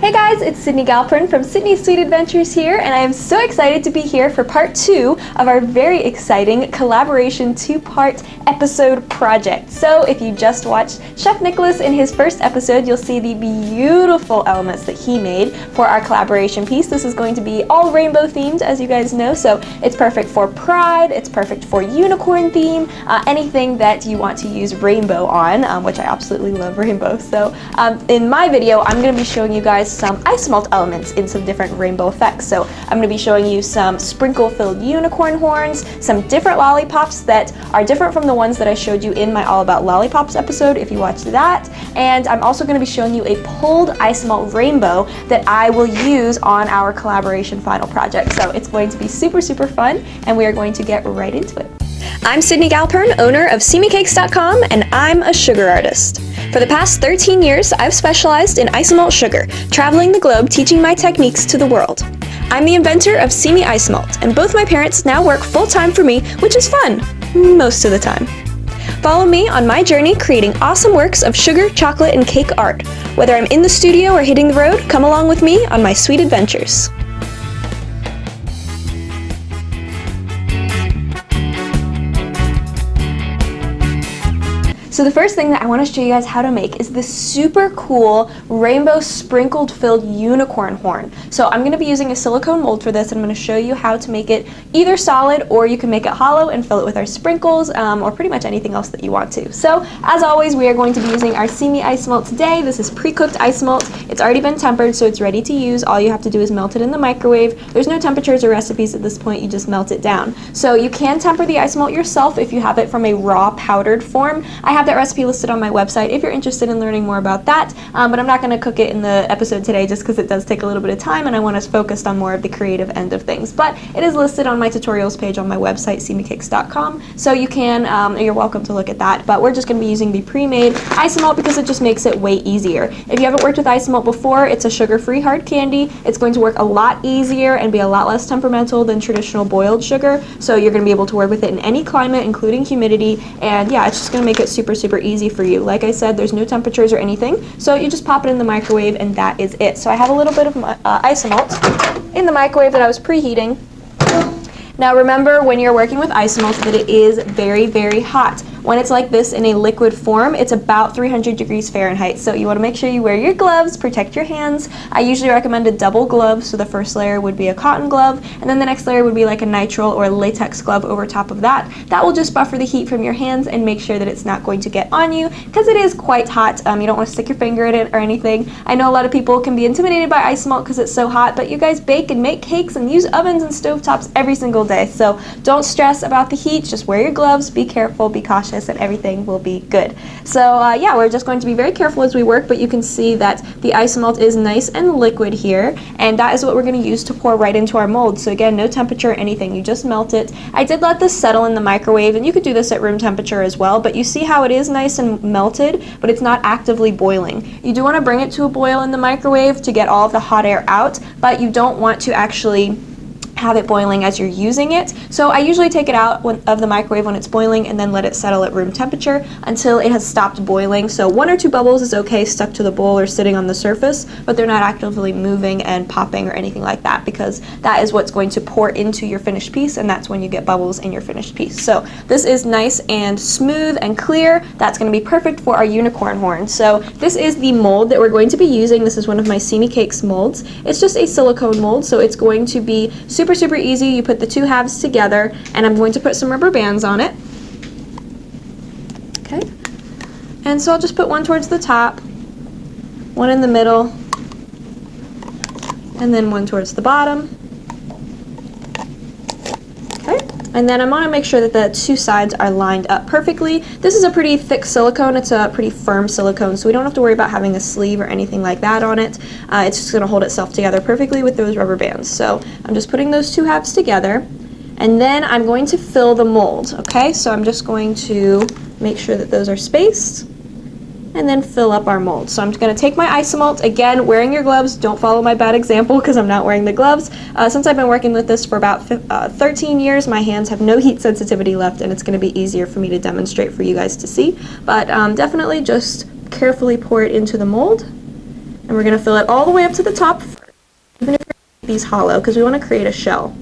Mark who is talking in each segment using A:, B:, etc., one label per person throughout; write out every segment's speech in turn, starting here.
A: Hey guys, it's Sidney Galpern from Sidney's Sweet Adventures here, and I am so excited to be here for part 2 of our very exciting collaboration 2-part episode project. So if you just watched Chef Nicholas in his first episode, you'll see the beautiful elements that he made for our collaboration piece. This is going to be all rainbow themed, as you guys know, so it's perfect for pride, it's perfect for unicorn theme, anything that you want to use rainbow on, which I absolutely love rainbow. So in my video, I'm going to be showing you guys some Isomalt elements in some different rainbow effects. So I'm going to be showing you some sprinkle-filled unicorn horns, some different lollipops that are different from the ones that I showed you in my All About Lollipops episode, if you watched that. And I'm also going to be showing you a pulled Isomalt rainbow that I will use on our collaboration final project. So it's going to be super, super fun, and we are going to get right into it. I'm Sidney Galpern, owner of SimiCakes.com, and I'm a sugar artist. For the past 13 years, I've specialized in Isomalt sugar, traveling the globe teaching my techniques to the world. I'm the inventor of Simi Ice Melt, and both my parents now work full-time for me, which is fun, most of the time. Follow me on my journey creating awesome works of sugar, chocolate, and cake art. Whether I'm in the studio or hitting the road, come along with me on my sweet adventures. So the first thing that I want to show you guys how to make is this super cool rainbow sprinkled filled unicorn horn. So I'm going to be using a silicone mold for this, and I'm going to show you how to make it either solid, or you can make it hollow and fill it with our sprinkles, or pretty much anything else that you want to. So as always, we are going to be using our Simi Ice Melt today. This is pre-cooked ice melt. It's already been tempered, so it's ready to use. All you have to do is melt it in the microwave. There's no temperatures or recipes at this point, you just melt it down. So you can temper the ice melt yourself if you have it from a raw powdered form. I have that recipe listed on my website if you're interested in learning more about that, but I'm not going to cook it in the episode today just because it does take a little bit of time and I want us focused on more of the creative end of things. But it is listed on my tutorials page on my website, simicakes.com, so you can, you're welcome to look at that. But we're just going to be using the pre-made Isomalt because it just makes it way easier. If you haven't worked with Isomalt before, it's a sugar-free hard candy. It's going to work a lot easier and be a lot less temperamental than traditional boiled sugar, so you're going to be able to work with it in any climate, including humidity, and yeah, it's just going to make it super, super easy for you. Like I said, there's no temperatures or anything, so you just pop it in the microwave and that is it. So I have a little bit of Isomalt in the microwave that I was preheating. Now remember, when you're working with Isomalt, that it is very, very hot. When it's like this in a liquid form, it's about 300 degrees Fahrenheit, so you want to make sure you wear your gloves, protect your hands. I usually recommend a double glove, so the first layer would be a cotton glove, and then the next layer would be like a nitrile or a latex glove over top of that. That will just buffer the heat from your hands and make sure that it's not going to get on you, because it is quite hot. You don't want to stick your finger in it or anything. I know a lot of people can be intimidated by Isomalt because it's so hot, but you guys bake and make cakes and use ovens and stovetops every single day, so don't stress about the heat. Just wear your gloves, be careful, be cautious, and everything will be good. So yeah, we're just going to be very careful as we work, but you can see that the Isomalt is nice and liquid here, and that is what we're going to use to pour right into our mold. So again, no temperature or anything, you just melt it. I did let this settle in the microwave, and you could do this at room temperature as well, but you see how it is nice and melted, but it's not actively boiling. You do want to bring it to a boil in the microwave to get all of the hot air out, but you don't want to actually have it boiling as you're using it. So I usually take it out of the microwave when it's boiling and then let it settle at room temperature until it has stopped boiling. So 1 or 2 bubbles is okay stuck to the bowl or sitting on the surface, but they're not actively moving and popping or anything like that, because that is what's going to pour into your finished piece, and that's when you get bubbles in your finished piece. So this is nice and smooth and clear. That's going to be perfect for our unicorn horn. So this is the mold that we're going to be using. This is one of my Simi Cakes molds. It's just a silicone mold, so it's going to be super easy. You put the 2 halves together, and I'm going to put some rubber bands on it. Okay, and so I'll just put one towards the top, one in the middle, and then one towards the bottom. Okay, and then I want to make sure that the 2 sides are lined up perfectly. This is a pretty thick silicone. It's a pretty firm silicone, so we don't have to worry about having a sleeve or anything like that on it. It's just going to hold itself together perfectly with those rubber bands. So I'm just putting those 2 halves together, and then I'm going to fill the mold. Okay, so I'm just going to make sure that those are spaced, and then fill up our mold. So I'm going to take my Isomalt, again, wearing your gloves. Don't follow my bad example because I'm not wearing the gloves. Since I've been working with this for about 13 years, my hands have no heat sensitivity left, and it's going to be easier for me to demonstrate for you guys to see. But definitely just carefully pour it into the mold. And we're going to fill it all the way up to the top, even if these hollow, because we want to create a shell.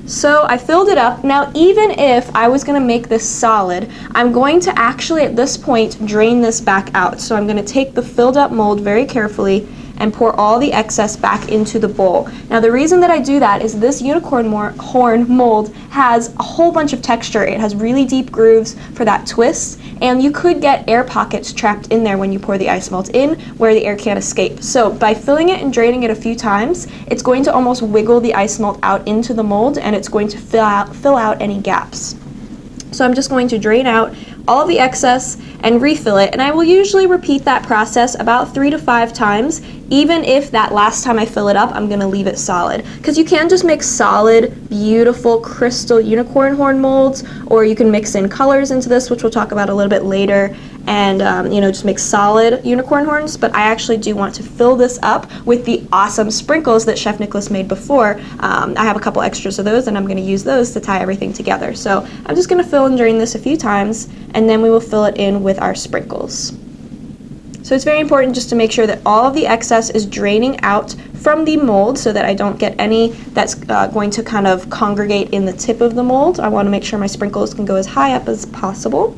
A: So I filled it up. Now, even if I was going to make this solid, I'm going to actually at this point drain this back out. So I'm going to take the filled up mold very carefully and pour all the excess back into the bowl. Now, the reason that I do that is this unicorn horn mold has a whole bunch of texture. It has really deep grooves for that twist, and you could get air pockets trapped in there when you pour the ice melt in where the air can't escape. So by filling it and draining it a few times, it's going to almost wiggle the ice melt out into the mold, and it's going to fill out any gaps. So I'm just going to drain out all of the excess and refill it, and I will usually repeat that process about 3 to 5 times, even if that last time I fill it up I'm going to leave it solid, because you can just make solid, beautiful crystal unicorn horn molds, or you can mix in colors into this, which we'll talk about a little bit later, and just make solid unicorn horns. But I actually do want to fill this up with the awesome sprinkles that Chef Nicholas made before. I have a couple extras of those, and I'm going to use those to tie everything together. So I'm just going to fill and drain this a few times, and then we will fill it in with our sprinkles. So it's very important just to make sure that all of the excess is draining out from the mold so that I don't get any that's going to kind of congregate in the tip of the mold. I want to make sure my sprinkles can go as high up as possible.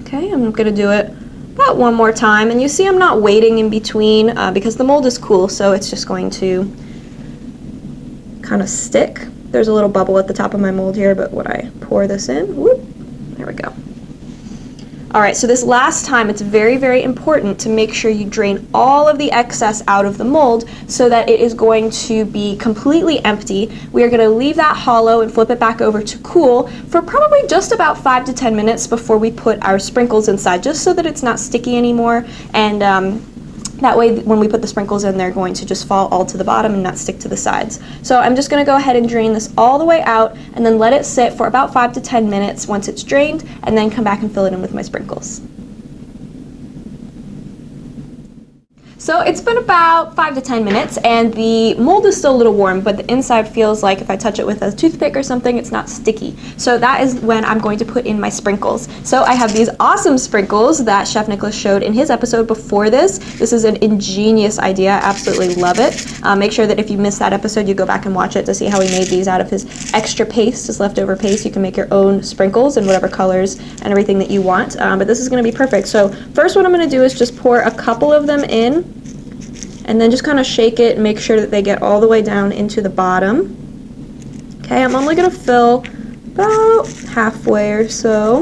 A: Okay, I'm going to do it about one more time, and you see I'm not waiting in between because the mold is cool, so it's just going to kind of stick. There's a little bubble at the top of my mold here, but when I pour this in, whoop, there we go. Alright, so this last time it's very, very important to make sure you drain all of the excess out of the mold so that it is going to be completely empty. We are going to leave that hollow and flip it back over to cool for probably just about 5 to 10 minutes before we put our sprinkles inside, just so that it's not sticky anymore, and that way when we put the sprinkles in, they're going to just fall all to the bottom and not stick to the sides. So I'm just going to go ahead and drain this all the way out and then let it sit for about 5 to 10 minutes once it's drained, and then come back and fill it in with my sprinkles. So it's been about 5 to 10 minutes, and the mold is still a little warm, but the inside feels like if I touch it with a toothpick or something, it's not sticky. So that is when I'm going to put in my sprinkles. So I have these awesome sprinkles that Chef Nicholas showed in his episode before this. This is an ingenious idea. I absolutely love it. Make sure that if you missed that episode, you go back and watch it to see how he made these out of his extra paste, his leftover paste. You can make your own sprinkles in whatever colors and everything that you want, but this is going to be perfect. So first what I'm going to do is just pour a couple of them in, and then just kind of shake it and make sure that they get all the way down into the bottom. Okay, I'm only going to fill about halfway or so.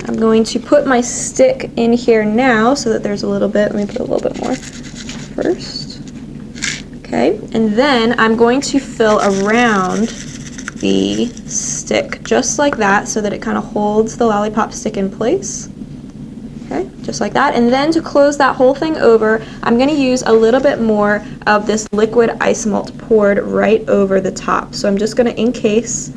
A: I'm going to put my stick in here now so that there's a little bit. Let me put a little bit more first. Okay, and then I'm going to fill around the stick just like that so that it kind of holds the lollipop stick in place. Okay, just like that. And then to close that whole thing over, I'm going to use a little bit more of this liquid ice melt poured right over the top. So I'm just going to encase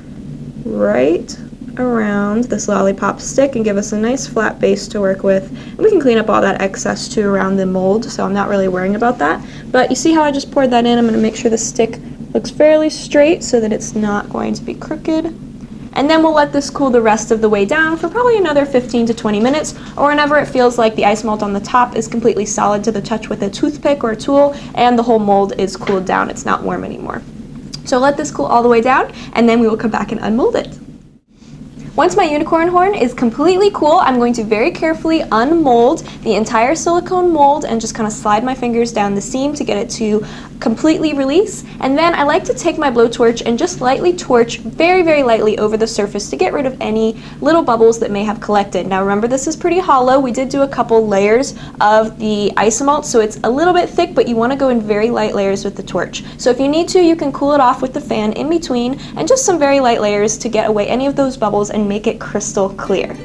A: right around this lollipop stick and give us a nice flat base to work with. And we can clean up all that excess too around the mold, so I'm not really worrying about that. But you see how I just poured that in? I'm going to make sure the stick looks fairly straight so that it's not going to be crooked. And then we'll let this cool the rest of the way down for probably another 15 to 20 minutes, or whenever it feels like the ice melt on the top is completely solid to the touch with a toothpick or a tool, and the whole mold is cooled down, it's not warm anymore. So let this cool all the way down, and then we will come back and unmold it. Once my unicorn horn is completely cool, I'm going to very carefully unmold the entire silicone mold and just kind of slide my fingers down the seam to get it to completely release. And then I like to take my blowtorch and just lightly torch very, very lightly over the surface to get rid of any little bubbles that may have collected. Now remember, this is pretty hollow. We did do a couple layers of the Isomalt, so it's a little bit thick, but you want to go in very light layers with the torch. So if you need to, you can cool it off with the fan in between, and just some very light layers to get away any of those bubbles and make it crystal clear.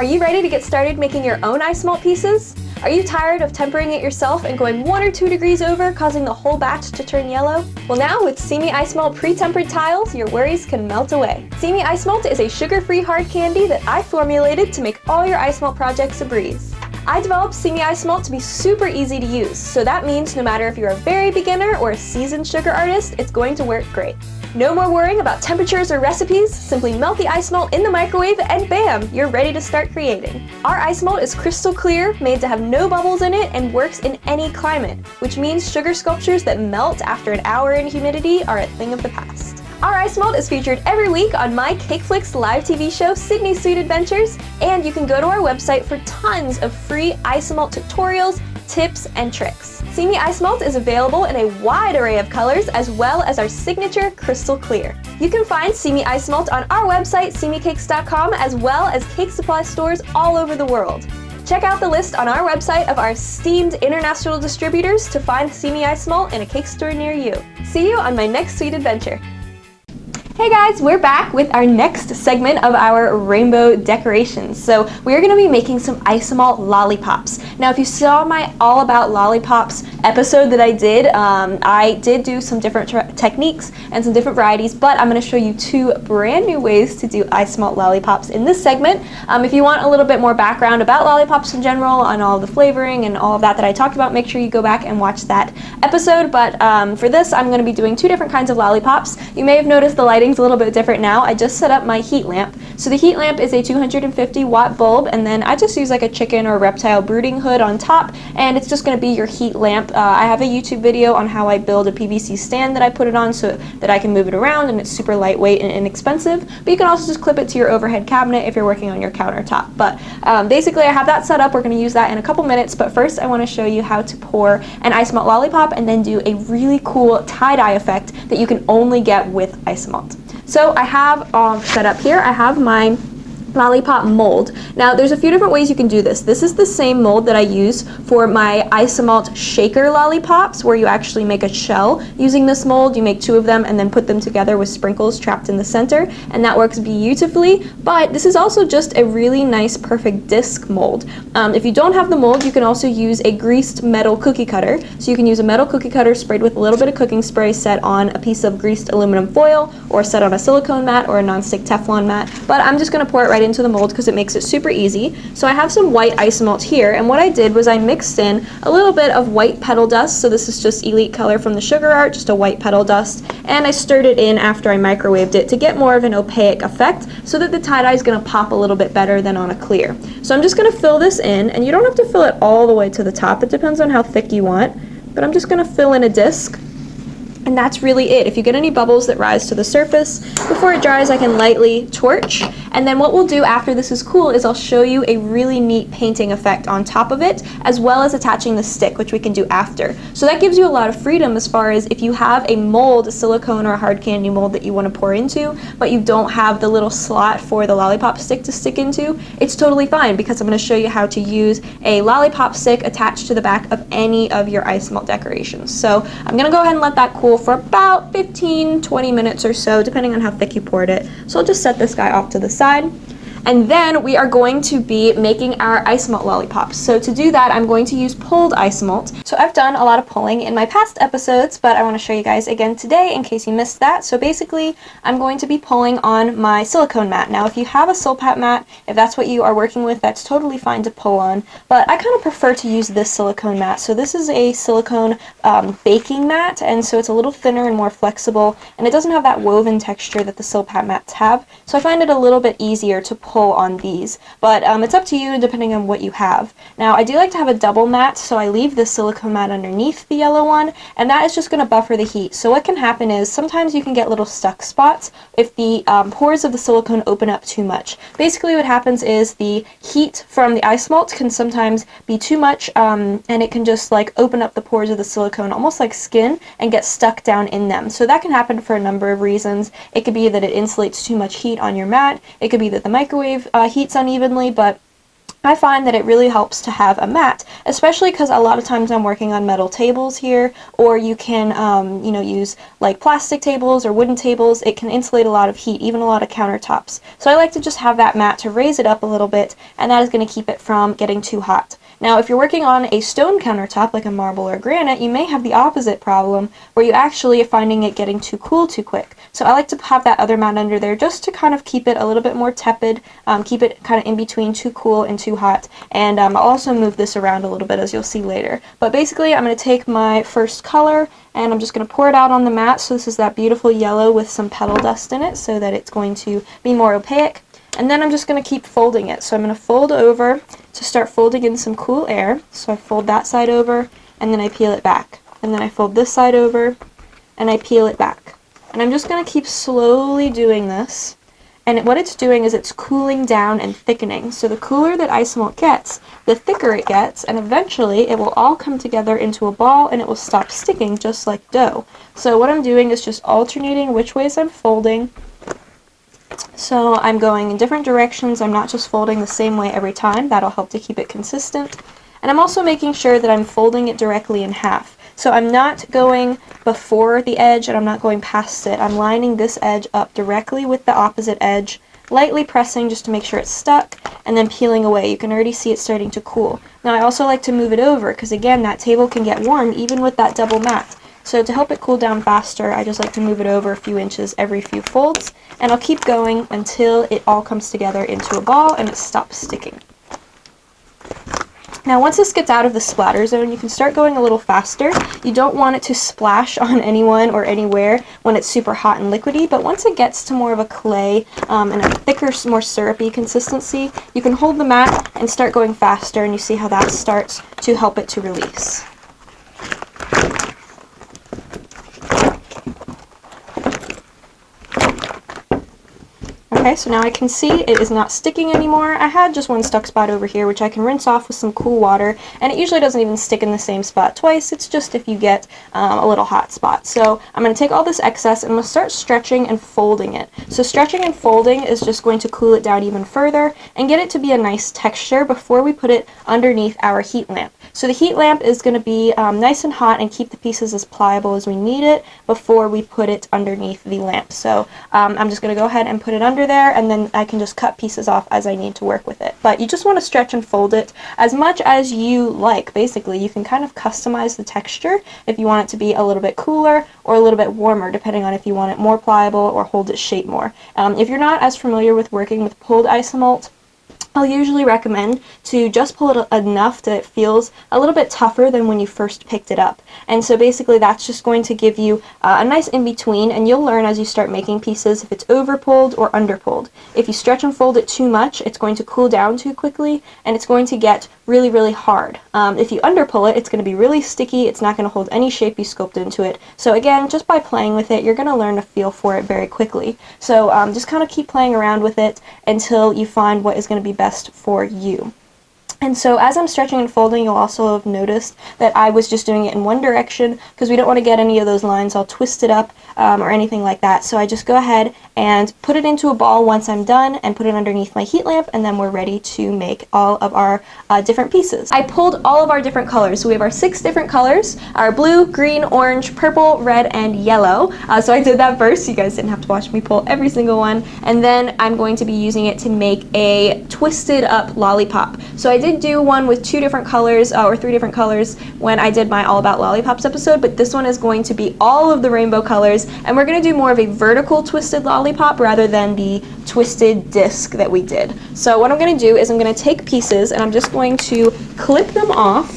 A: Are you ready to get started making your own ice malt pieces? Are you tired of tempering it yourself and going 1 or 2 degrees over, causing the whole batch to turn yellow? Well, now with Simi Ice Melt pre-tempered tiles, your worries can melt away. Simi Ice Melt is a sugar-free hard candy that I formulated to make all your ice melt projects a breeze. I developed Simi Ice Melt to be super easy to use, so that means no matter if you're a very beginner or a seasoned sugar artist, it's going to work great. No more worrying about temperatures or recipes, simply melt the ice malt in the microwave and bam, you're ready to start creating. Our ice malt is crystal clear, made to have no bubbles in it, and works in any climate, which means sugar sculptures that melt after an hour in humidity are a thing of the past. Our ice malt is featured every week on my Cakeflix live TV show, Sidney's Sweet Adventures, and you can go to our website for tons of free ice malt tutorials, tips, and tricks. Simi Ice Melt is available in a wide array of colors as well as our signature crystal clear. You can find Simi Ice Melt on our website, simicakes.com, as well as cake supply stores all over the world. Check out the list on our website of our esteemed international distributors to find Simi Ice Melt in a cake store near you. See you on my next sweet adventure. Hey guys, we're back with our next segment of our rainbow decorations. So we're going to be making some Isomalt Lollipops. Now if you saw my All About Lollipops episode that I did do some different techniques and some different varieties, but I'm going to show you 2 brand new ways to do Isomalt Lollipops in this segment. If you want a little bit more background about lollipops in general, on all the flavoring and all of that I talked about, make sure you go back and watch that episode. But for this, I'm going to be doing 2 different kinds of lollipops. You may have noticed the lighting's a little bit different now. I just set up my heat lamp. So the heat lamp is a 250 watt bulb, and then I just use like a chicken or reptile brooding hood on top, and it's just going to be your heat lamp. I have a YouTube video on how I build a PVC stand that I put it on so that I can move it around, and it's super lightweight and inexpensive, but you can also just clip it to your overhead cabinet if you're working on your countertop. But basically I have that set up. We're going to use that in a couple minutes, but first I want to show you how to pour an Isomalt Lollipop and then do a really cool tie-dye effect that you can only get with Isomalt. So I have set up here, I have my Lollipop mold. Now there's a few different ways you can do this. This is the same mold that I use for my Isomalt shaker lollipops, where you actually make a shell using this mold. You make 2 of them and then put them together with sprinkles trapped in the center, and that works beautifully. But this is also just a really nice perfect disc mold. If you don't have the mold, you can also use a greased metal cookie cutter. So you can use a metal cookie cutter sprayed with a little bit of cooking spray set on a piece of greased aluminum foil, or set on a silicone mat or a non-stick Teflon mat. But I'm just going to pour it right into the mold because it makes it super easy. So I have some white Isomalt here, and what I did was I mixed in a little bit of white petal dust. So this is just Elite Color from the Sugar Art, just a white petal dust, and I stirred it in after I microwaved it to get more of an opaque effect so that the tie-dye is going to pop a little bit better than on a clear. So I'm just going to fill this in, and you don't have to fill it all the way to the top. It depends on how thick you want, but I'm just going to fill in a disc. And that's really it. If you get any bubbles that rise to the surface, before it dries I can lightly torch. And then what we'll do after this is cool is I'll show you a really neat painting effect on top of it, as well as attaching the stick, which we can do after. So that gives you a lot of freedom as far as if you have a mold, a silicone or a hard candy mold that you want to pour into, but you don't have the little slot for the lollipop stick to stick into, it's totally fine, because I'm going to show you how to use a lollipop stick attached to the back of any of your ice melt decorations. So I'm going to go ahead and let that cool for about 15-20 minutes or so, depending on how thick you poured it. So I'll just set this guy off to the side. And then we are going to be making our Isomalt Lollipops. So to do that, I'm going to use pulled Isomalt. So I've done a lot of pulling in my past episodes, but I want to show you guys again today in case you missed that. So basically, I'm going to be pulling on my silicone mat. Now, if you have a Silpat mat, if that's what you are working with, that's totally fine to pull on. But I kind of prefer to use this silicone mat. So this is a silicone baking mat, and so it's a little thinner and more flexible, and it doesn't have that woven texture that the Silpat mats have. So I find it a little bit easier to pull on these, but it's up to you depending on what you have. Now I do like to have a double mat, so I leave the silicone mat underneath the yellow one, and that is just going to buffer the heat. So what can happen is sometimes you can get little stuck spots if the pores of the silicone open up too much. Basically what happens is the heat from the ice malt can sometimes be too much, and it can just like open up the pores of the silicone almost like skin and get stuck down in them. So that can happen for a number of reasons. It could be that it insulates too much heat on your mat. It could be that the microwave heats unevenly, but I find that it really helps to have a mat, especially because a lot of times I'm working on metal tables here, or you can, you know, use like plastic tables or wooden tables. It can insulate a lot of heat, even a lot of countertops. So I like to just have that mat to raise it up a little bit, and that is going to keep it from getting too hot. Now, if you're working on a stone countertop, like a marble or granite, you may have the opposite problem, where you actually are finding it getting too cool too quick. So I like to have that other mat under there just to kind of keep it a little bit more tepid, keep it kind of in between too cool and too hot, and I'll also move this around a little bit, as you'll see later. But basically, I'm going to take my first color, and I'm just going to pour it out on the mat. So this is that beautiful yellow with some petal dust in it, so that it's going to be more opaque. And then I'm just going to keep folding it. So I'm going to fold over to start folding in some cool air. So I fold that side over, and then I peel it back. And then I fold this side over, and I peel it back. And I'm just going to keep slowly doing this. And what it's doing is it's cooling down and thickening. So the cooler that Isomalt gets, the thicker it gets, and eventually it will all come together into a ball, and it will stop sticking just like dough. So what I'm doing is just alternating which ways I'm folding. So I'm going in different directions. I'm not just folding the same way every time. That'll help to keep it consistent. And I'm also making sure that I'm folding it directly in half. So I'm not going before the edge, and I'm not going past it. I'm lining this edge up directly with the opposite edge, lightly pressing just to make sure it's stuck, and then peeling away. You can already see it starting to cool. Now I also like to move it over, because again, that table can get warm even with that double mat. So to help it cool down faster, I just like to move it over a few inches every few folds, and I'll keep going until it all comes together into a ball and it stops sticking. Now once this gets out of the splatter zone, you can start going a little faster. You don't want it to splash on anyone or anywhere when it's super hot and liquidy, but once it gets to more of a clay and a thicker, more syrupy consistency, you can hold the mat and start going faster, and you see how that starts to help it to release. Okay, so now I can see it is not sticking anymore. I had just one stuck spot over here, which I can rinse off with some cool water, and it usually doesn't even stick in the same spot twice. It's just if you get a little hot spot. So I'm going to take all this excess, and I'm going to start stretching and folding it. So stretching and folding is just going to cool it down even further and get it to be a nice texture before we put it underneath our heat lamp. So the heat lamp is going to be nice and hot and keep the pieces as pliable as we need it before we put it underneath the lamp. So I'm just going to go ahead and put it under there, and then I can just cut pieces off as I need to work with it. But you just want to stretch and fold it as much as you like. Basically, you can kind of customize the texture if you want it to be a little bit cooler or a little bit warmer, depending on if you want it more pliable or hold its shape more. If you're not as familiar with working with pulled Isomalt, I'll usually recommend to just pull it enough that it feels a little bit tougher than when you first picked it up. And so basically that's just going to give you a nice in-between, and you'll learn as you start making pieces if it's over-pulled or under-pulled. If you stretch and fold it too much, it's going to cool down too quickly, and it's going to get really, really hard. If you under-pull it, it's going to be really sticky. It's not going to hold any shape you sculpted into it. So again, just by playing with it, you're going to learn a feel for it very quickly. So just kind of keep playing around with it until you find what is going to be best for you. And so as I'm stretching and folding, you'll also have noticed that I was just doing it in one direction because we don't want to get any of those lines all twisted up or anything like that. So I just go ahead and put it into a ball once I'm done and put it underneath my heat lamp, and then we're ready to make all of our different pieces. I pulled all of our different colors. So we have our 6 different colors, our blue, green, orange, purple, red, and yellow. So I did that first, so you guys didn't have to watch me pull every single one. And then I'm going to be using it to make a twisted up lollipop. So I did do one with 2 different colors or 3 different colors when I did my All About Lollipops episode, but this one is going to be all of the rainbow colors, and we're going to do more of a vertical twisted lollipop rather than the twisted disc that we did. So what I'm going to do is I'm going to take pieces and I'm just going to clip them off.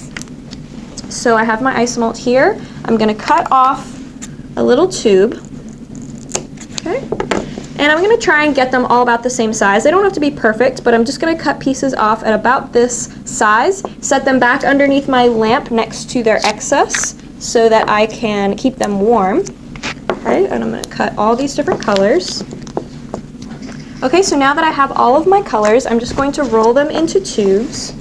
A: So I have my Isomalt here. I'm going to cut off a little tube. Okay. And I'm going to try and get them all about the same size. They don't have to be perfect, but I'm just going to cut pieces off at about this size, set them back underneath my lamp next to their excess so that I can keep them warm. Okay, and I'm going to cut all these different colors. Okay, so now that I have all of my colors, I'm just going to roll them into tubes,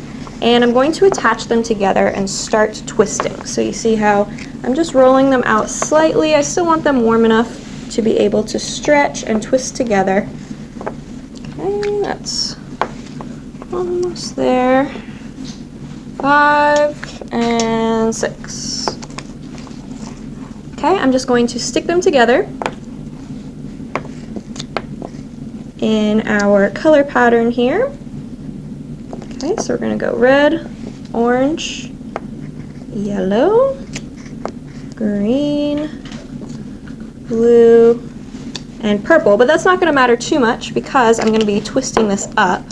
A: and I'm going to attach them together and start twisting. So you see how I'm just rolling them out slightly. I still want them warm enough to be able to stretch and twist together. Okay, that's Almost there. 5 and 6. Okay, I'm just going to stick them together in our color pattern here. Okay, so we're going to go red, orange, yellow, green, blue, and purple, but that's not going to matter too much because I'm going to be twisting this up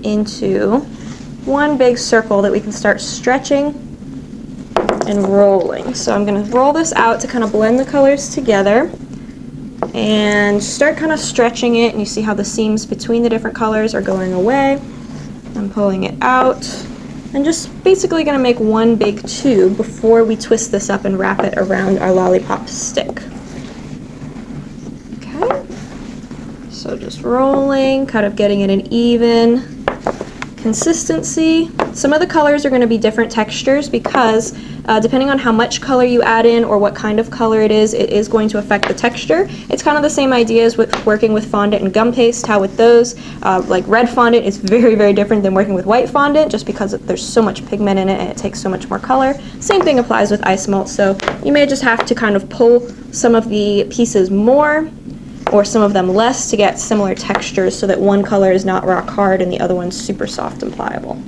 A: into one big circle that we can start stretching and rolling. So I'm going to roll this out to kind of blend the colors together and start kind of stretching it, and you see how the seams between the different colors are going away. I'm pulling it out and just basically going to make one big tube before we twist this up and wrap it around our lollipop stick. Okay, so just rolling, kind of getting it an even consistency. Some of the colors are going to be different textures because depending on how much color you add in or what kind of color it is going to affect the texture. It's kind of the same idea as with working with fondant and gum paste, how with those, like red fondant is very, very different than working with white fondant just because there's so much pigment in it and it takes so much more color. Same thing applies with ice melt, so you may just have to kind of pull some of the pieces more or some of them less to get similar textures so that one color is not rock hard and the other one's super soft and pliable.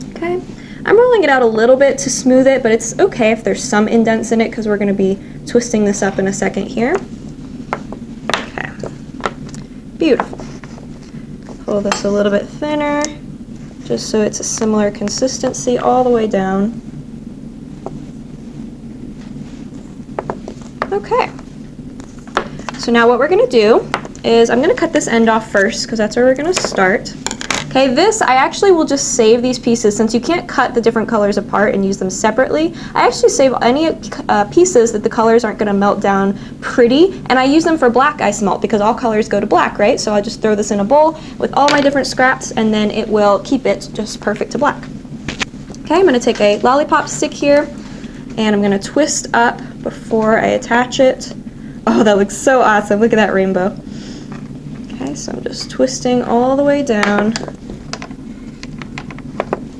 A: Okay, I'm rolling it out a little bit to smooth it, but it's okay if there's some indents in it because we're going to be twisting this up in a second here. Okay, beautiful. Pull this a little bit thinner just so it's a similar consistency all the way down. Okay. So now what we're going to do is I'm going to cut this end off first because that's where we're going to start. Okay, this I actually will just save these pieces since you can't cut the different colors apart and use them separately. I actually save any pieces that the colors aren't going to melt down pretty, and I use them for black ice melt because all colors go to black, right? So I'll just throw this in a bowl with all my different scraps and then it will keep it just perfect to black. Okay, I'm going to take a lollipop stick here and I'm going to twist up before I attach it. Oh, that looks so awesome. Look at that rainbow. Okay, so I'm just twisting all the way down.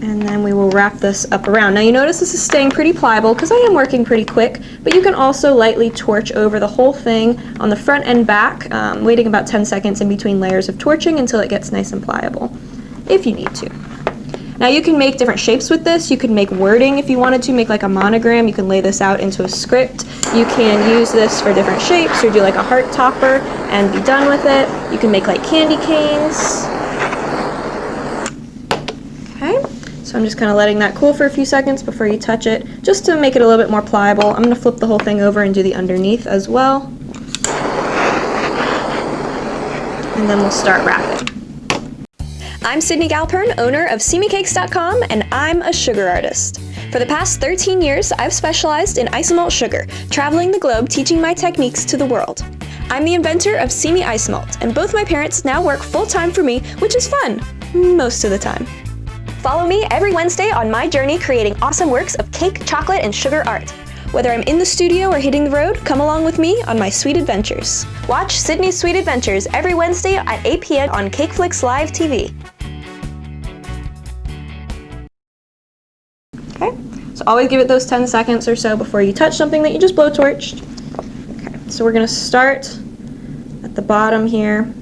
A: And then we will wrap this up around. Now you notice this is staying pretty pliable because I am working pretty quick, but you can also lightly torch over the whole thing on the front and back, waiting about 10 seconds in between layers of torching until it gets nice and pliable, if you need to. Now you can make different shapes with this. You can make wording if you wanted to, make like a monogram. You can lay this out into a script. You can use this for different shapes or do like a heart topper and be done with it. You can make like candy canes. Okay, so I'm just kind of letting that cool for a few seconds before you touch it, just to make it a little bit more pliable. I'm going to flip the whole thing over and do the underneath as well. And then we'll start wrapping. I'm Sidney Galpern, owner of SimiCakes.com, and I'm a sugar artist. For the past 13 years, I've specialized in isomalt sugar, traveling the globe teaching my techniques to the world. I'm the inventor of Simi Ice Melt, and both my parents now work full-time for me, which is fun, most of the time. Follow me every Wednesday on my journey creating awesome works of cake, chocolate, and sugar art. Whether I'm in the studio or hitting the road, come along with me on my sweet adventures. Watch Sidney's Sweet Adventures every Wednesday at 8 p.m. on CakeFlix Live TV. Okay, so always give it those 10 seconds or so before you touch something that you just blowtorched. Okay, so we're going to start at the bottom here.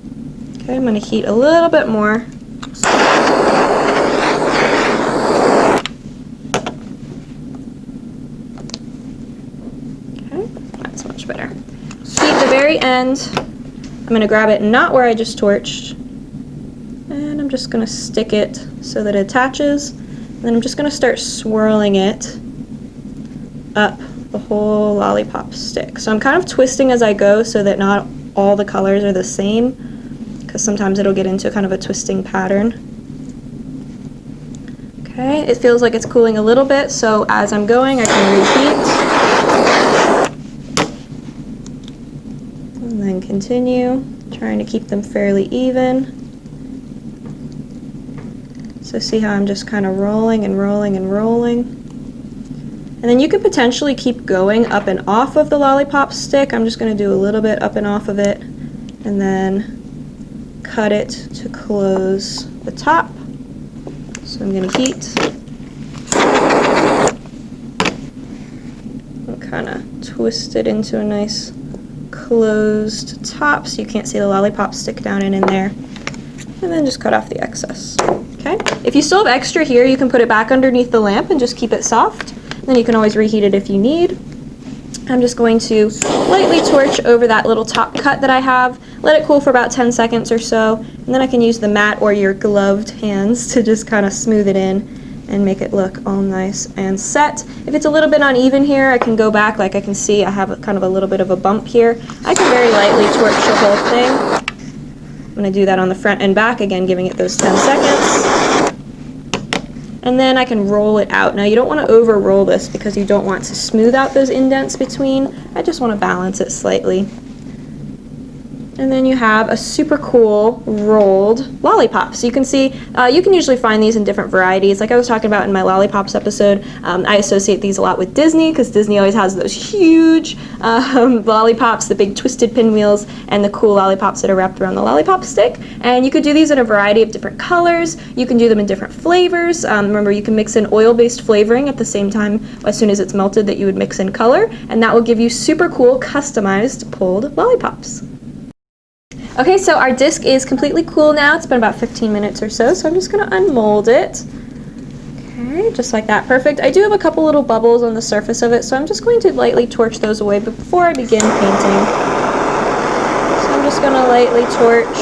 A: Okay, I'm going to heat a little bit more. Okay, that's much better. Heat the very end. I'm going to grab it not where I just torched, and I'm just going to stick it so that it attaches. Then I'm just going to start swirling it up the whole lollipop stick. So I'm kind of twisting as I go so that not all the colors are the same, because sometimes it'll get into kind of a twisting pattern. Okay, it feels like it's cooling a little bit, so as I'm going I can reheat. And then continue, trying to keep them fairly even. So see how I'm just kind of rolling and rolling and rolling. And then you could potentially keep going up and off of the lollipop stick. I'm just going to do a little bit up and off of it, and then cut it to close the top. So I'm going to heat and kind of twist it into a nice closed top so you can't see the lollipop stick down in there. And then just cut off the excess. Okay? If you still have extra here, you can put it back underneath the lamp and just keep it soft. Then you can always reheat it if you need. I'm just going to lightly torch over that little top cut that I have, let it cool for about 10 seconds or so, and then I can use the mat or your gloved hands to just kind of smooth it in and make it look all nice and set. If it's a little bit uneven here, I can go back. Like I can see I have kind of a little bit of a bump here. I can very lightly torch the whole thing. I'm going to do that on the front and back, again giving it those 10 seconds. And then I can roll it out. Now you don't want to over roll this because you don't want to smooth out those indents between. I just want to balance it slightly. And then you have a super cool rolled lollipop. So you can see, you can usually find these in different varieties. Like I was talking about in my lollipops episode, I associate these a lot with Disney because Disney always has those huge lollipops, the big twisted pinwheels, and the cool lollipops that are wrapped around the lollipop stick. And you could do these in a variety of different colors. You can do them in different flavors. Remember, you can mix in oil-based flavoring at the same time as soon as it's melted that you would mix in color, and that will give you super cool customized pulled lollipops. Okay, so our disc is completely cool now. It's been about 15 minutes or so, so I'm just going to unmold it. Okay, just like that. Perfect. I do have a couple little bubbles on the surface of it, so I'm just going to lightly torch those away before I begin painting. So I'm just going to lightly torch,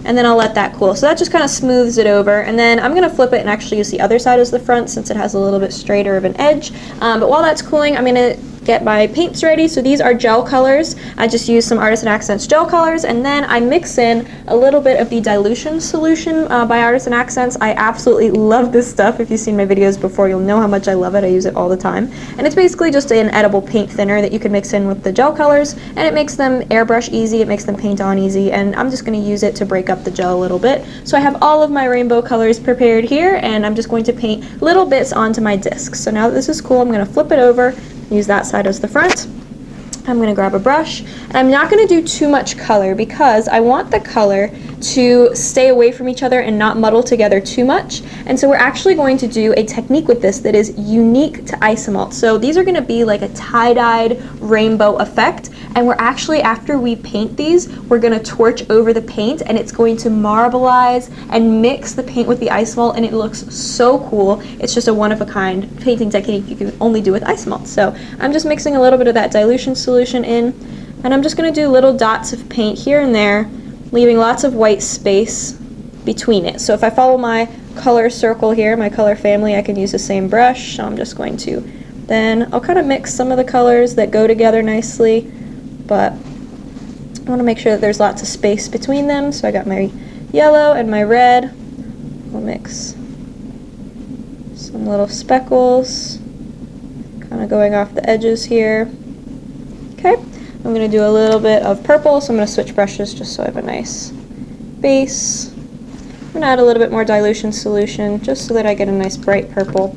A: and then I'll let that cool. So that just kind of smooths it over, and then I'm going to flip it and actually use the other side as the front since it has a little bit straighter of an edge. But while that's cooling, I'm going to get my paints ready. So these are gel colors. I just use some Artisan Accents gel colors, and then I mix in a little bit of the dilution solution by Artisan Accents. I absolutely love this stuff. If you've seen my videos before, you'll know how much I love it. I use it all the time. And it's basically just an edible paint thinner that you can mix in with the gel colors, and it makes them airbrush easy, it makes them paint on easy, and I'm just going to use it to break up the gel a little bit. So I have all of my rainbow colors prepared here, and I'm just going to paint little bits onto my disc. So now that this is cool, I'm going to flip it over, use that side as the front. I'm going to grab a brush, and I'm not going to do too much color because I want the color to stay away from each other and not muddle together too much. And so we're actually going to do a technique with this that is unique to Isomalt. So these are going to be like a tie-dyed rainbow effect, and we're actually, after we paint these, we're going to torch over the paint, and it's going to marbleize and mix the paint with the Isomalt, and it looks so cool. It's just a one-of-a-kind painting technique you can only do with Isomalt. So I'm just mixing a little bit of that dilution solution in, and I'm just going to do little dots of paint here and there, leaving lots of white space between it. So if I follow my color circle here, my color family, I can use the same brush. So I'm just going to, then I'll kind of mix some of the colors that go together nicely, but I want to make sure that there's lots of space between them. So I got my yellow and my red. I'll mix some little speckles, kind of going off the edges here. Okay, I'm going to do a little bit of purple, so I'm going to switch brushes just so I have a nice base. I'm going to add a little bit more dilution solution just so that I get a nice bright purple.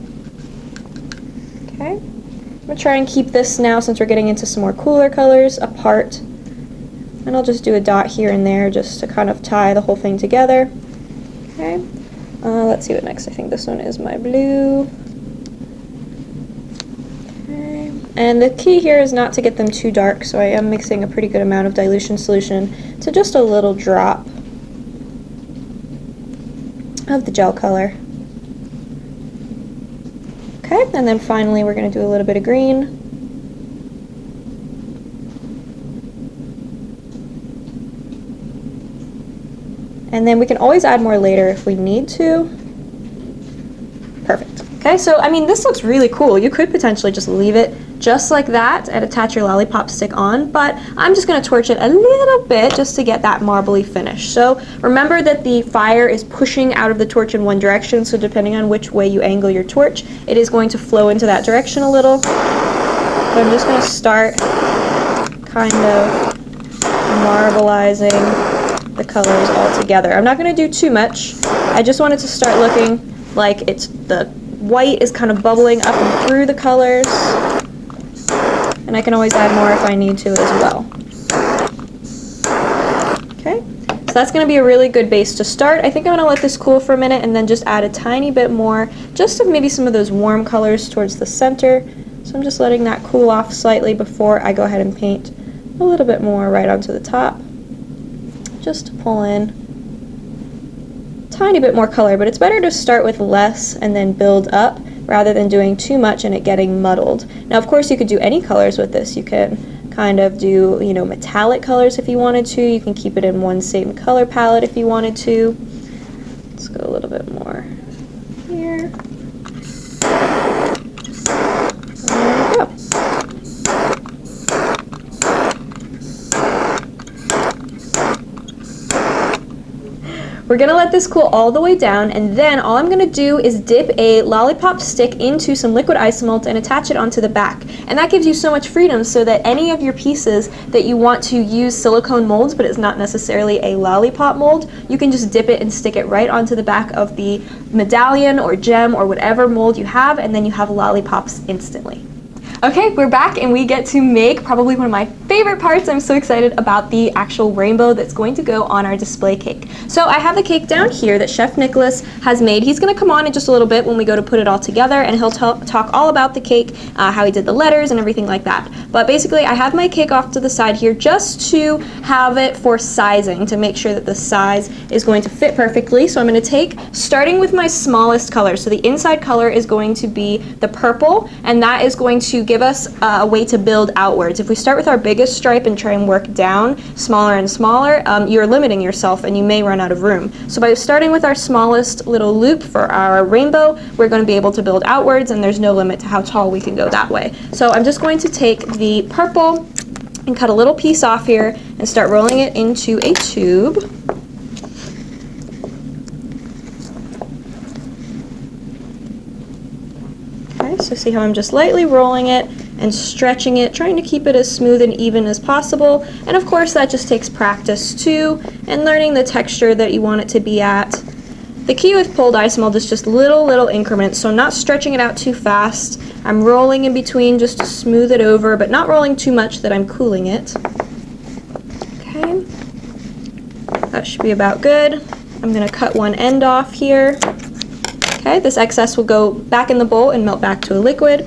A: Okay, I'm going to try and keep this now, since we're getting into some more cooler colors, apart. And I'll just do a dot here and there just to kind of tie the whole thing together. Okay, let's see what next. I think this one is my blue. And the key here is not to get them too dark, so I am mixing a pretty good amount of dilution solution to just a little drop of the gel color. Okay, and then finally we're going to do a little bit of green. And then we can always add more later if we need to. Perfect. Okay, so I mean, this looks really cool. You could potentially just leave it just like that and attach your lollipop stick on, but I'm just going to torch it a little bit just to get that marbly finish. So remember that the fire is pushing out of the torch in one direction, so depending on which way you angle your torch, it is going to flow into that direction a little. So I'm just going to start kind of marbleizing the colors all together. I'm not going to do too much. I just want it to start looking like it's the white is kind of bubbling up and through the colors. And I can always add more if I need to as well. Okay, so that's going to be a really good base to start. I think I'm going to let this cool for a minute and then just add a tiny bit more, just of maybe some of those warm colors towards the center. So I'm just letting that cool off slightly before I go ahead and paint a little bit more right onto the top, just to pull in a tiny bit more color. But it's better to start with less and then build up rather than doing too much and it getting muddled. Now, of course, you could do any colors with this. You can kind of do, you know, metallic colors if you wanted to. You can keep it in one same color palette if you wanted to. Let's go a little bit more here. There we go. We're going to let this cool all the way down, and then all I'm going to do is dip a lollipop stick into some liquid Isomalt and attach it onto the back. And that gives you so much freedom so that any of your pieces that you want to use silicone molds, but it's not necessarily a lollipop mold, you can just dip it and stick it right onto the back of the medallion or gem or whatever mold you have, and then you have lollipops instantly. Okay, we're back and we get to make probably one of my favorite parts. I'm so excited about the actual rainbow that's going to go on our display cake. So I have the cake down here that Chef Nicholas has made. He's going to come on in just a little bit when we go to put it all together, and he'll talk all about the cake, how he did the letters and everything like that. But basically I have my cake off to the side here just to have it for sizing, to make sure that the size is going to fit perfectly. So I'm going to take, starting with my smallest color, so the inside color is going to be the purple, and that is going to give us a way to build outwards. If we start with our biggest stripe and try and work down smaller and smaller, you're limiting yourself and you may run out of room. So by starting with our smallest little loop for our rainbow, we're going to be able to build outwards, and there's no limit to how tall we can go that way. So I'm just going to take the purple and cut a little piece off here and start rolling it into a tube. So see how I'm just lightly rolling it and stretching it, trying to keep it as smooth and even as possible. And of course that just takes practice too, and learning the texture that you want it to be at. The key with pulled Isomalt is just little increments, so I'm not stretching it out too fast. I'm rolling in between just to smooth it over, but not rolling too much that I'm cooling it. Okay, that should be about good. I'm going to cut one end off here. Okay, this excess will go back in the bowl and melt back to a liquid.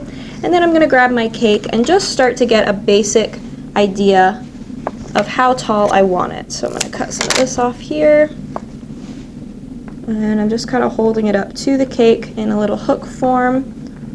A: And then I'm going to grab my cake and just start to get a basic idea of how tall I want it. So I'm going to cut some of this off here. And I'm just kind of holding it up to the cake in a little hook form,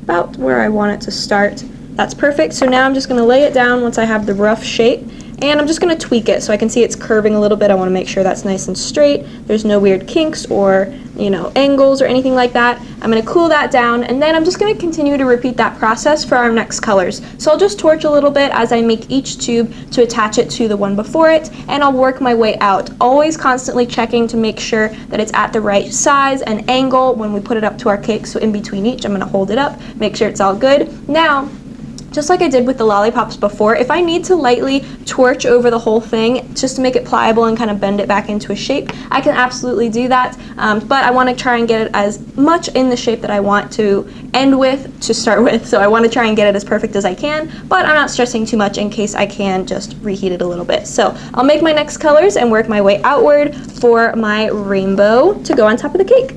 A: about where I want it to start. That's perfect. So now I'm just going to lay it down once I have the rough shape. And I'm just going to tweak it so I can see it's curving a little bit. I want to make sure that's nice and straight. There's no weird kinks or, you know, angles or anything like that. I'm going to cool that down, and then I'm just going to continue to repeat that process for our next colors. So I'll just torch a little bit as I make each tube to attach it to the one before it, and I'll work my way out, always constantly checking to make sure that it's at the right size and angle when we put it up to our cake. So in between each, I'm going to hold it up, make sure it's all good. Now, just like I did with the lollipops before, if I need to lightly torch over the whole thing just to make it pliable and kind of bend it back into a shape, I can absolutely do that, but I want to try and get it as much in the shape that I want to end with, to start with, so I want to try and get it as perfect as I can, but I'm not stressing too much in case I can just reheat it a little bit. So I'll make my next colors and work my way outward for my rainbow to go on top of the cake.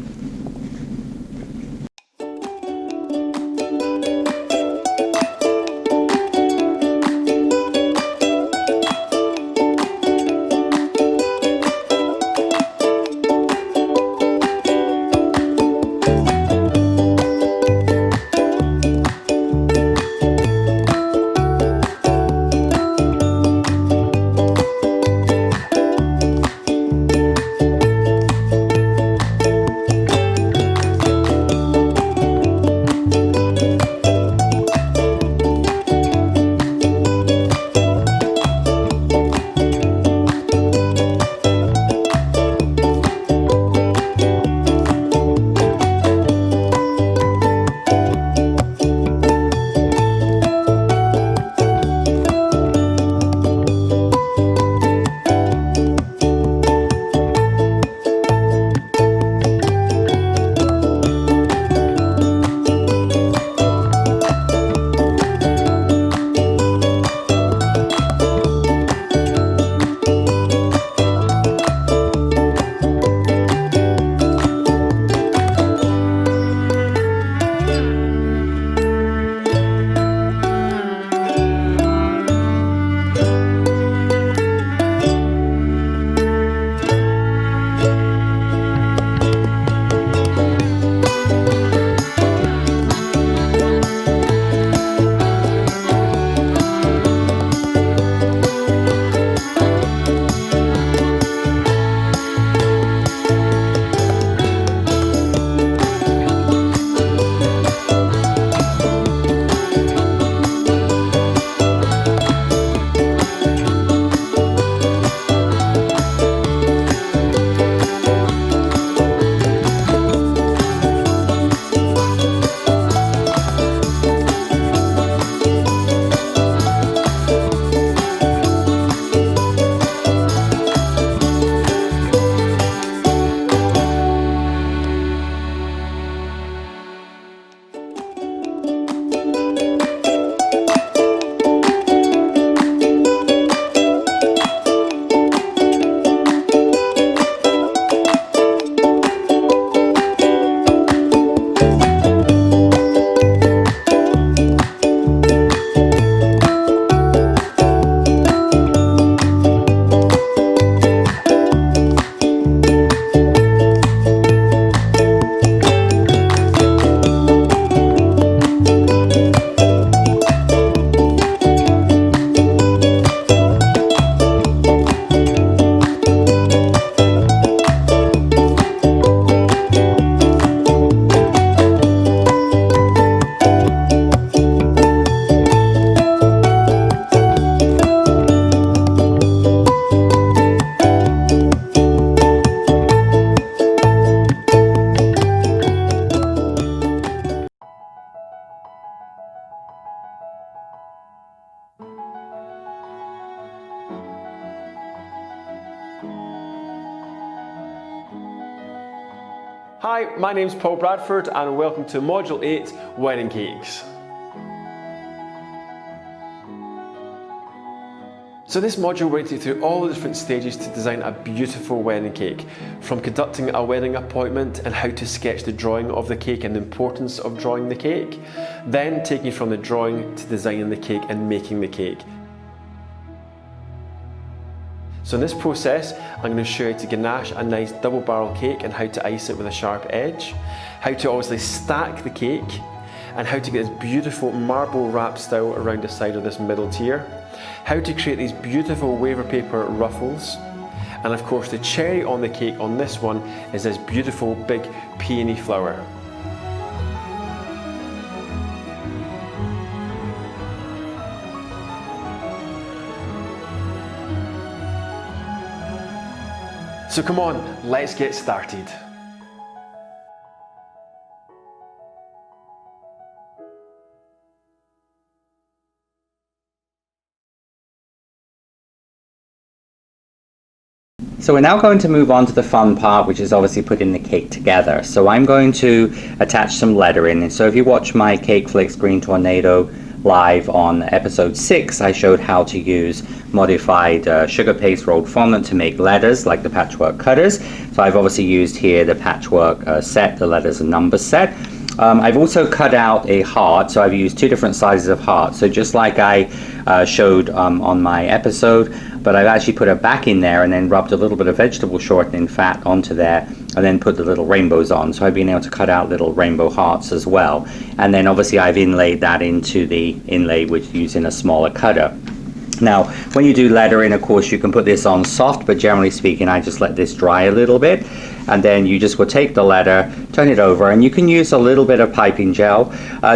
B: Hi, my name's Paul Bradford and welcome to Module 8, Wedding Cakes. So this module we're going to take through all the different stages to design a beautiful wedding cake, from conducting a wedding appointment and how to sketch the drawing of the cake and the importance of drawing the cake, then taking from the drawing to designing the cake and making the cake. So in this process, I'm going to show you how to ganache a nice double barrel cake and how to ice it with a sharp edge, how to obviously stack the cake, and how to get this beautiful marble wrap style around the side of this middle tier, how to create these beautiful wafer paper ruffles, and of course the cherry on the cake on this one is this beautiful big peony flower. So come on, let's get started.
C: So we're now going to move on to the fun part, which is obviously putting the cake together. So I'm going to attach some lettering. And so if you watch my Cake Flicks Green Tornado live on episode 6, I showed how to use modified sugar paste rolled fondant to make letters like the patchwork cutters. So I've obviously used here the patchwork set, the letters and numbers set. I've also cut out a heart, so I've used 2 different sizes of heart. So just like I showed on my episode, but I've actually put it back in there and then rubbed a little bit of vegetable shortening fat onto there and then put the little rainbows on. So I've been able to cut out little rainbow hearts as well. And then obviously I've inlaid that into the inlay with using a smaller cutter. Now, when you do lettering, of course, you can put this on soft, but generally speaking, I just let this dry a little bit. And then you just will take the letter, turn it over, and you can use a little bit of piping gel.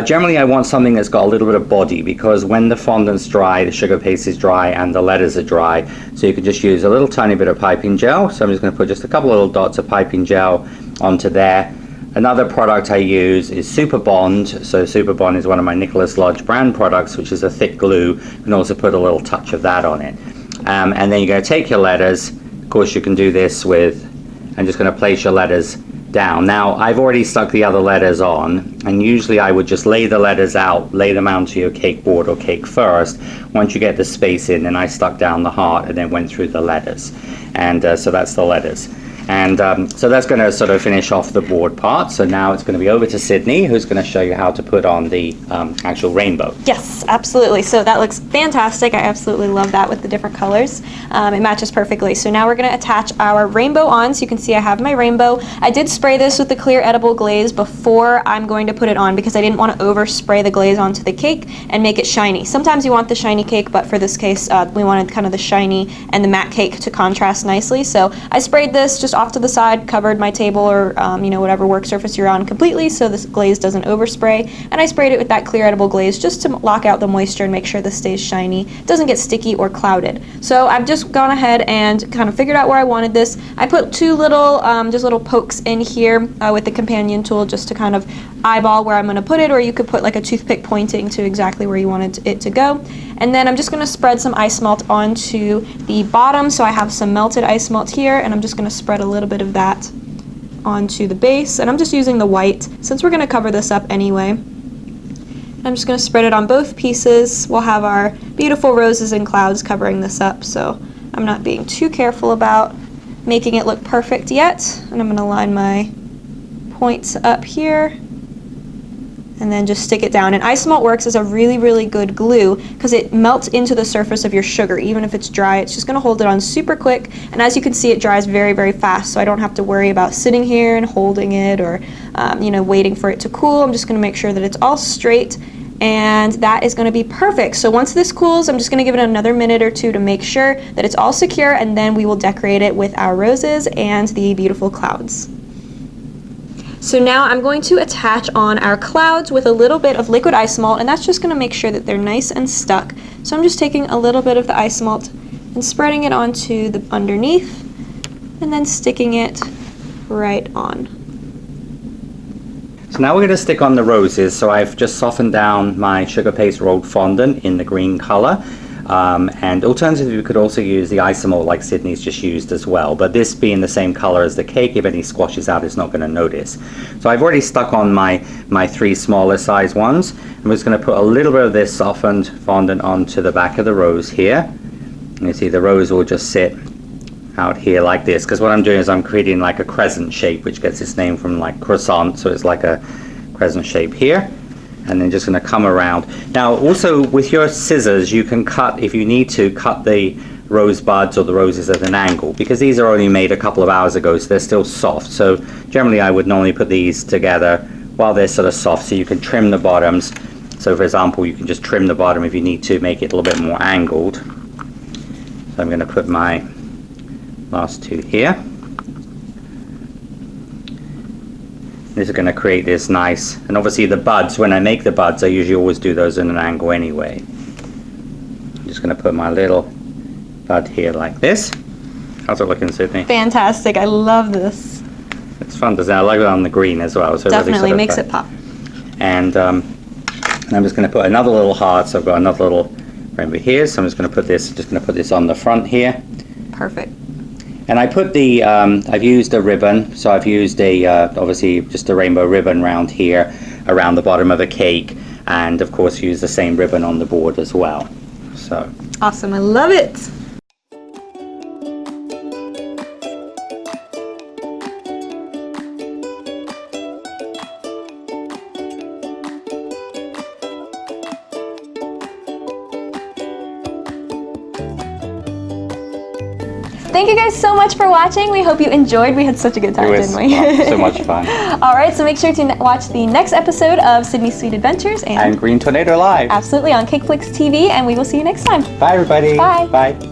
C: Generally, I want something that's got a little bit of body, because when the fondant's dry, the sugar paste is dry, and the letters are dry. So you can just use a little tiny bit of piping gel. So I'm just going to put just a couple little dots of piping gel onto there. Another product I use is Super Bond. So Super Bond is one of my Nicholas Lodge brand products, which is a thick glue. You can also put a little touch of that on it. And then you're going to take your letters. Of course, you can do this with, I'm just going to place your letters down. Now, I've already stuck the other letters on, and usually I would just lay the letters out, lay them onto your cake board or cake first. Once you get the space in, then I stuck down the heart and then went through the letters. And so that's the letters. And so that's going to sort of finish off the board part. So now it's going to be over to Sidney, who's going to show you how to put on the actual rainbow.
A: Yes, absolutely. So that looks fantastic. I absolutely love that with the different colors. It matches perfectly. So now we're going to attach our rainbow on. So you can see I have my rainbow. I did spray this with the clear edible glaze before I'm going to put it on, because I didn't want to overspray the glaze onto the cake and make it shiny. Sometimes you want the shiny cake, but for this case, we wanted kind of the shiny and the matte cake to contrast nicely. So I sprayed this just off to the side, covered my table or whatever work surface you're on completely, so this glaze doesn't overspray. And I sprayed it with that clear edible glaze just to lock out the moisture and make sure this stays shiny, doesn't get sticky or clouded. So I've just gone ahead and kind of figured out where I wanted this. I put 2 little just little pokes in here with the companion tool just to kind of eyeball where I'm going to put it, or you could put like a toothpick pointing to exactly where you wanted it to go. And then I'm just going to spread some ice melt onto the bottom. So I have some melted ice melt here, and I'm just going to spread a little bit of that onto the base. And I'm just using the white since we're going to cover this up anyway. I'm just going to spread it on both pieces. We'll have our beautiful roses and clouds covering this up, so I'm not being too careful about making it look perfect yet. And I'm going to line my points up here and then just stick it down. And Isomalt works as a really, really good glue because it melts into the surface of your sugar. Even if it's dry, it's just going to hold it on super quick. And as you can see, it dries very, very fast, so I don't have to worry about sitting here and holding it or waiting for it to cool. I'm just going to make sure that it's all straight, and that is going to be perfect. So once this cools, I'm just going to give it another minute or 2 to make sure that it's all secure, and then we will decorate it with our roses and the beautiful clouds. So now I'm going to attach on our clouds with a little bit of liquid Isomalt, and that's just going to make sure that they're nice and stuck. So I'm just taking a little bit of the Isomalt and spreading it onto the underneath, and then sticking it right on.
C: So now we're going to stick on the roses. So I've just softened down my sugar paste rolled fondant in the green color. And alternatively, we could also use the Isomalt like Sidney's just used as well. But this being the same color as the cake, if any squashes out, it's not going to notice. So I've already stuck on my 3 smaller size ones. I'm just going to put a little bit of this softened fondant onto the back of the rose here. And you see the rose will just sit out here like this, because what I'm doing is I'm creating like a crescent shape, which gets its name from like croissant, so it's like a crescent shape here. And then just going to come around. Now also with your scissors you can cut, if you need to, cut the rose buds or the roses at an angle, because these are only made a couple of hours ago, so they're still soft. So generally I would normally put these together while they're sort of soft, so you can trim the bottoms. So for example, you can just trim the bottom if you need to, make it a little bit more angled. So I'm going to put my last 2 here. This is going to create this nice, and obviously the buds, when I make the buds, I usually always do those in an angle anyway. I'm just going to put my little bud here like this. How's it looking, Sidney?
A: Fantastic. I love this.
C: It's fun, doesn't it? I like it on the green as well. So
A: Definitely
C: really
A: makes it pop.
C: And I'm just going to put another little heart. So I've got another little rainbow here. So I'm just going to put this on the front here.
A: Perfect.
C: And I put the, I've used a ribbon, so I've used a, obviously just a rainbow ribbon around here, around the bottom of the cake, and of course use the same ribbon on the board as well. So
A: Awesome, I love it. Thank you guys so much for watching. We hope you enjoyed. We had such a good time, didn't we?
C: So much fun.
A: All right, so make sure to watch the next episode of Sydney's Sweet Adventures
C: And Green Tornado Live.
A: Absolutely on CakeFlix TV, and we will see you next time.
C: Bye, everybody.
A: Bye.
C: Bye.